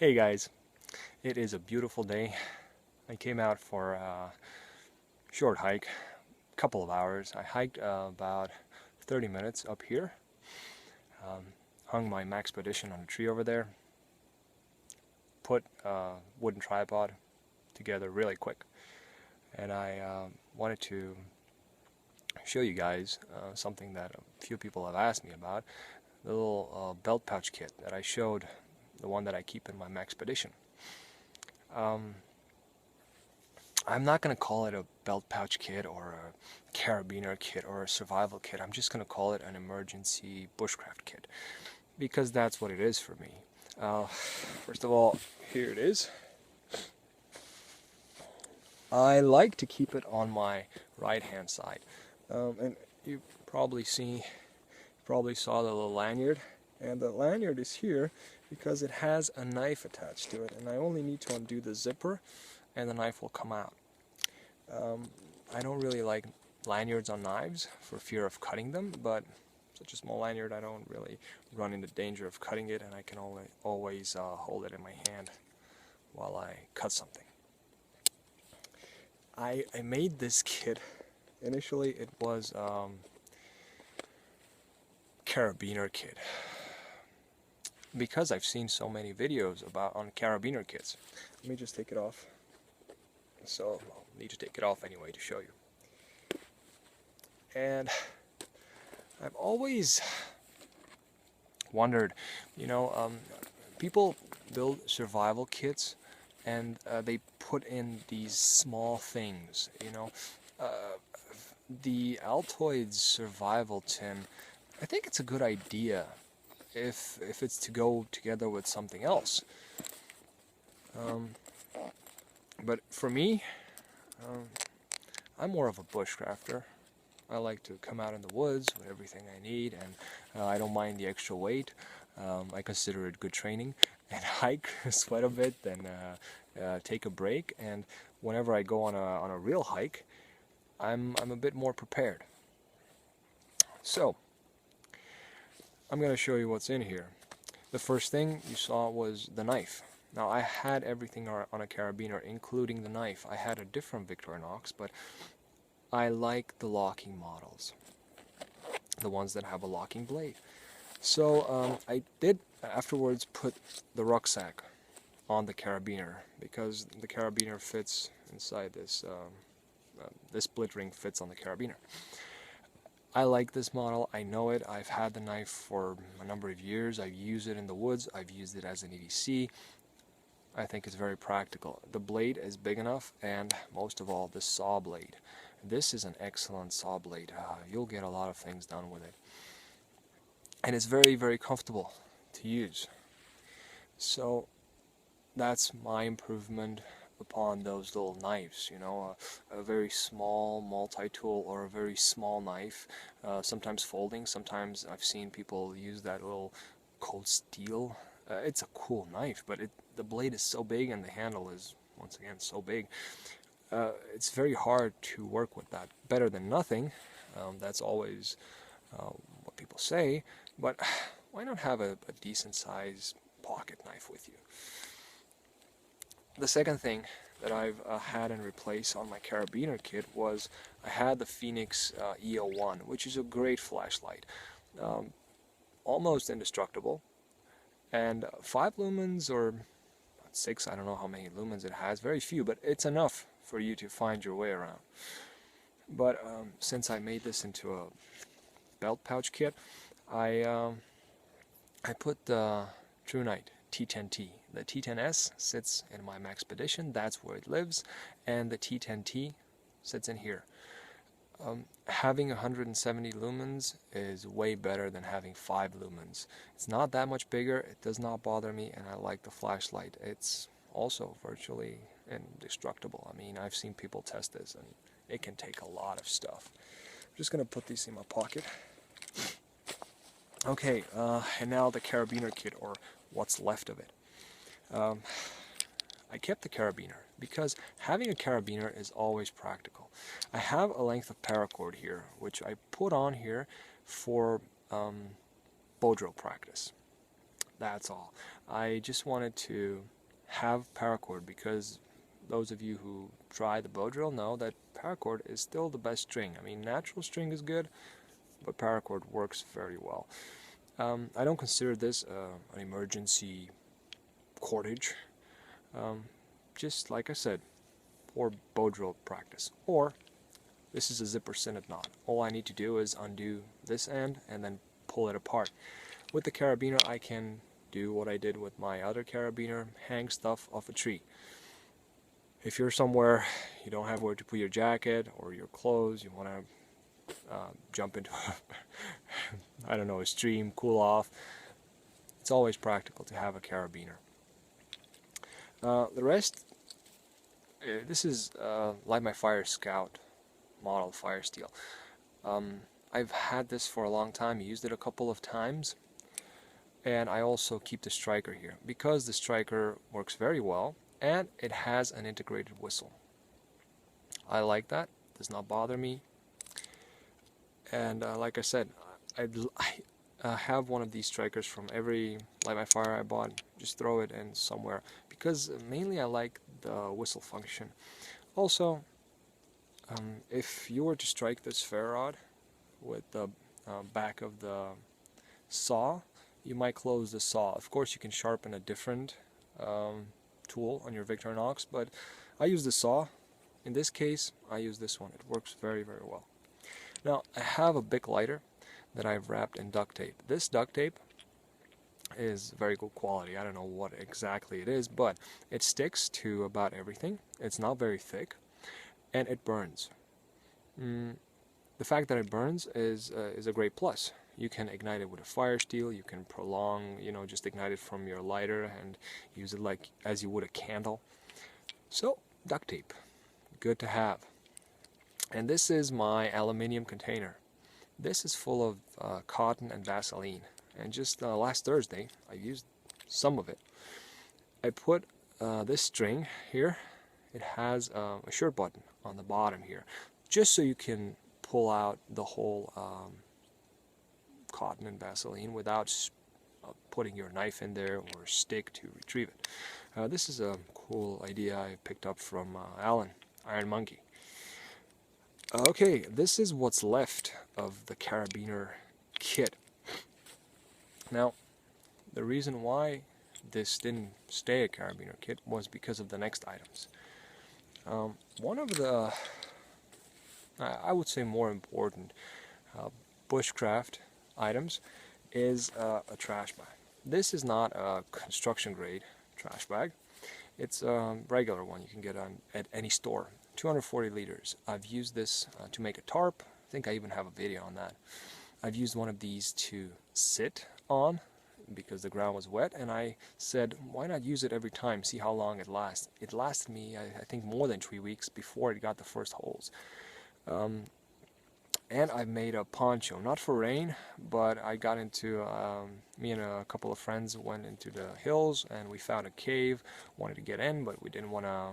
Hey guys, it is a beautiful day. I came out for a short hike, couple of hours. I hiked about 30 minutes up here, hung my Maxpedition on a tree over there, put a wooden tripod together really quick, and I wanted to show you guys something that a few people have asked me about, the little belt pouch kit that I showed, the one that I keep in my Maxpedition. I'm not going to call it a belt pouch kit or a carabiner kit or a survival kit. I'm just going to call it an emergency bushcraft kit because that's what it is for me. First of all, here it is. I like to keep it on my right hand side, and you probably saw the little lanyard, and the lanyard is here because it has a knife attached to it, and I only need to undo the zipper and the knife will come out. I don't really like lanyards on knives for fear of cutting them, but such a small lanyard I don't really run into danger of cutting it, and I can always hold it in my hand while I cut something. I made this kit. Initially it was carabiner kit because I've seen so many videos on carabiner kits. Let me just take it off. So I'll need to take it off anyway to show you. And I've always wondered, people build survival kits and they put in these small things, the Altoids survival tin. I think it's a good idea if it's to go together with something else. But for me, I'm more of a bushcrafter. I like to come out in the woods with everything I need, and I don't mind the extra weight. I consider it good training, and hike, sweat a bit, then take a break. And whenever I go on a real hike, I'm a bit more prepared. So I'm going to show you what's in here. The first thing you saw was the knife. Now, I had everything on a carabiner, including the knife. I had a different Victorinox, but I like the locking models, the ones that have a locking blade. So I did afterwards put the rucksack on the carabiner because the carabiner fits inside this. This split ring fits on the carabiner. I like this model. I know it. I've had the knife for a number of years. I've used it in the woods. I've used it as an EDC. I think it's very practical. The blade is big enough, and most of all, the saw blade. This is an excellent saw blade. You'll get a lot of things done with it. And it's very, very comfortable to use. So that's my improvement upon those little knives, a very small multi-tool or a very small knife, sometimes folding. Sometimes I've seen people use that little cold steel. It's a cool knife, but the blade is so big and the handle is, once again, so big. It's very hard to work with that. Better than nothing, that's always what people say, but why not have a decent sized pocket knife with you? The second thing that I've had and replaced on my carabiner kit was I had the Phoenix E01, which is a great flashlight. Almost indestructible. And 5 lumens or 6, I don't know how many lumens it has, very few, but it's enough for you to find your way around. But since I made this into a belt pouch kit, I put the True Night T10T. The T10S sits in my Maxpedition, that's where it lives, and the T10T sits in here. Having 170 lumens is way better than having 5 lumens. It's not that much bigger, it does not bother me, and I like the flashlight. It's also virtually indestructible. I mean, I've seen people test this, and it can take a lot of stuff. I'm just going to put these in my pocket. Okay, and now the carabiner kit, or what's left of it. I kept the carabiner because having a carabiner is always practical. I have a length of paracord here, which I put on here for bow drill practice. That's all. I just wanted to have paracord because those of you who try the bow drill know that paracord is still the best string. I mean, natural string is good, but paracord works very well. I don't consider this an emergency cordage. Just like I said, for bow drill practice. Or this is a zipper sinnet knot. All I need to do is undo this end and then pull it apart. With the carabiner, I can do what I did with my other carabiner, hang stuff off a tree. If you're somewhere you don't have where to put your jacket or your clothes, you want to jump into I don't know, a stream, cool off, it's always practical to have a carabiner. The rest, this is Light My Fire Scout model fire steel. I've had this for a long time, used it a couple of times, and I also keep the striker here because the striker works very well and it has an integrated whistle. I like that, does not bother me, and like I said, I have one of these strikers from every Light My Fire I bought, just throw it in somewhere, because mainly I like the whistle function. Also, if you were to strike this ferro rod with the back of the saw, you might close the saw. Of course, you can sharpen a different tool on your Victorinox, but I use the saw. In this case, I use this one. It works very, very well. Now, I have a Bic lighter that I've wrapped in duct tape. This duct tape is very good quality. I don't know what exactly it is, but it sticks to about everything. It's not very thick, and it burns. The fact that it burns is a great plus. You can ignite it with a fire steel, you can prolong, just ignite it from your lighter and use it like as you would a candle. So, duct tape, good to have. And this is my aluminium container. This is full of cotton and Vaseline. And just last Thursday, I used some of it. I put this string here. It has a shirt button on the bottom here, just so you can pull out the whole cotton and Vaseline without putting your knife in there or stick to retrieve it. This is a cool idea I picked up from Alan, Iron Monkey. Okay, this is what's left of the carabiner kit. Now, the reason why this didn't stay a carabiner kit was because of the next items. One of the, I would say more important, Bushcraft items is a trash bag. This is not a construction grade trash bag. It's a regular one you can get at any store. 240 liters. I've used this to make a tarp. I think I even have a video on that. I've used one of these to sit on because the ground was wet, and I said, why not use it every time, see how long it lasts. It lasted me, I think, more than 3 weeks before it got the first holes. And I've made a poncho, not for rain, but I got into, me and a couple of friends went into the hills and we found a cave, wanted to get in, but we didn't want to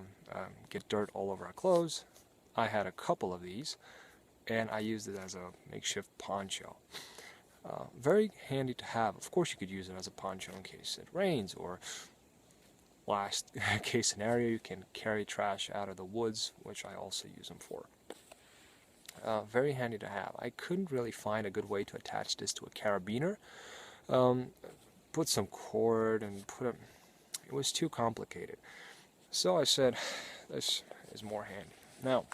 get dirt all over our clothes. I had a couple of these, and I used it as a makeshift poncho. Very handy to have. Of course you could use it as a poncho in case it rains, or last case scenario, you can carry trash out of the woods, which I also use them for. Very handy to have. I couldn't really find a good way to attach this to a carabiner. Put some cord and it was too complicated. So I said, this is more handy. Now,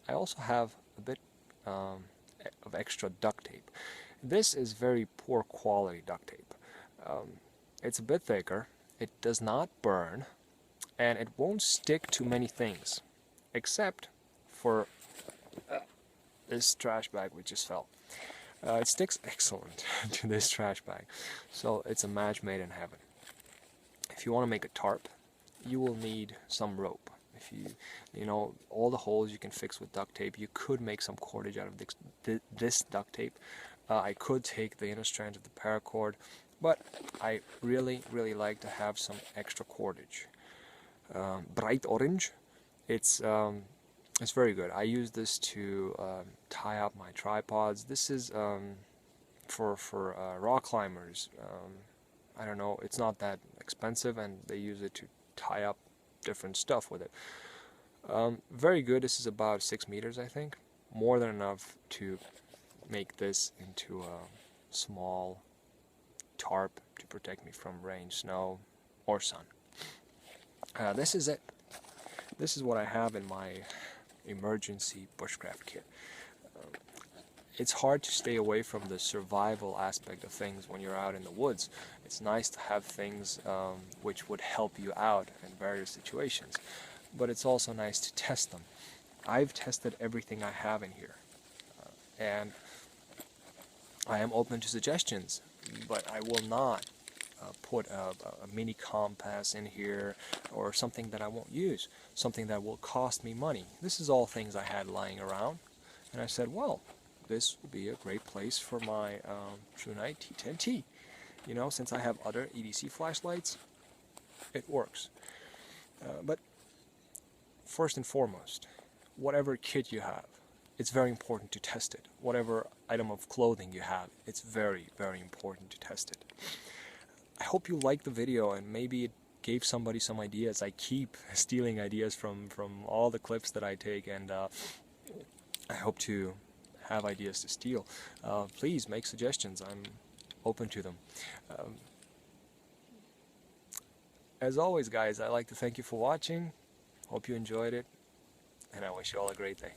I also have a bit of extra duct tape. This is very poor quality duct tape. It's a bit thicker, it does not burn, and it won't stick to many things, except for this trash bag which just fell. It sticks excellent to this trash bag, so it's a match made in heaven. If you want to make a tarp, you will need some rope. If you know all the holes you can fix with duct tape, you could make some cordage out of this duct tape. I could take the inner strands of the paracord, but I really like to have some extra cordage. Bright orange, it's very good. I use this to tie up my tripods. This is for rock climbers, I don't know, it's not that expensive, and they use it to tie up different stuff with it. Very good. This is about 6 meters, I think. More than enough to make this into a small tarp to protect me from rain, snow, or sun. This is it. This is what I have in my emergency bushcraft kit. It's hard to stay away from the survival aspect of things when you're out in the woods. It's nice to have things which would help you out in various situations, but it's also nice to test them. I've tested everything I have in here, and I am open to suggestions, but I will not put a mini compass in here or something that I won't use, something that will cost me money. This is all things I had lying around, and I said, well, this would be a great place for my True Night T10T. You know, since I have other EDC flashlights, it works. But first and foremost, whatever kit you have, it's very important to test it. Whatever item of clothing you have, it's very, very important to test it. I hope you liked the video, and maybe it gave somebody some ideas. I keep stealing ideas from all the clips that I take, and I hope to have ideas to steal. Please make suggestions. I'm open to them. As always, guys, I'd like to thank you for watching. Hope you enjoyed it, and I wish you all a great day.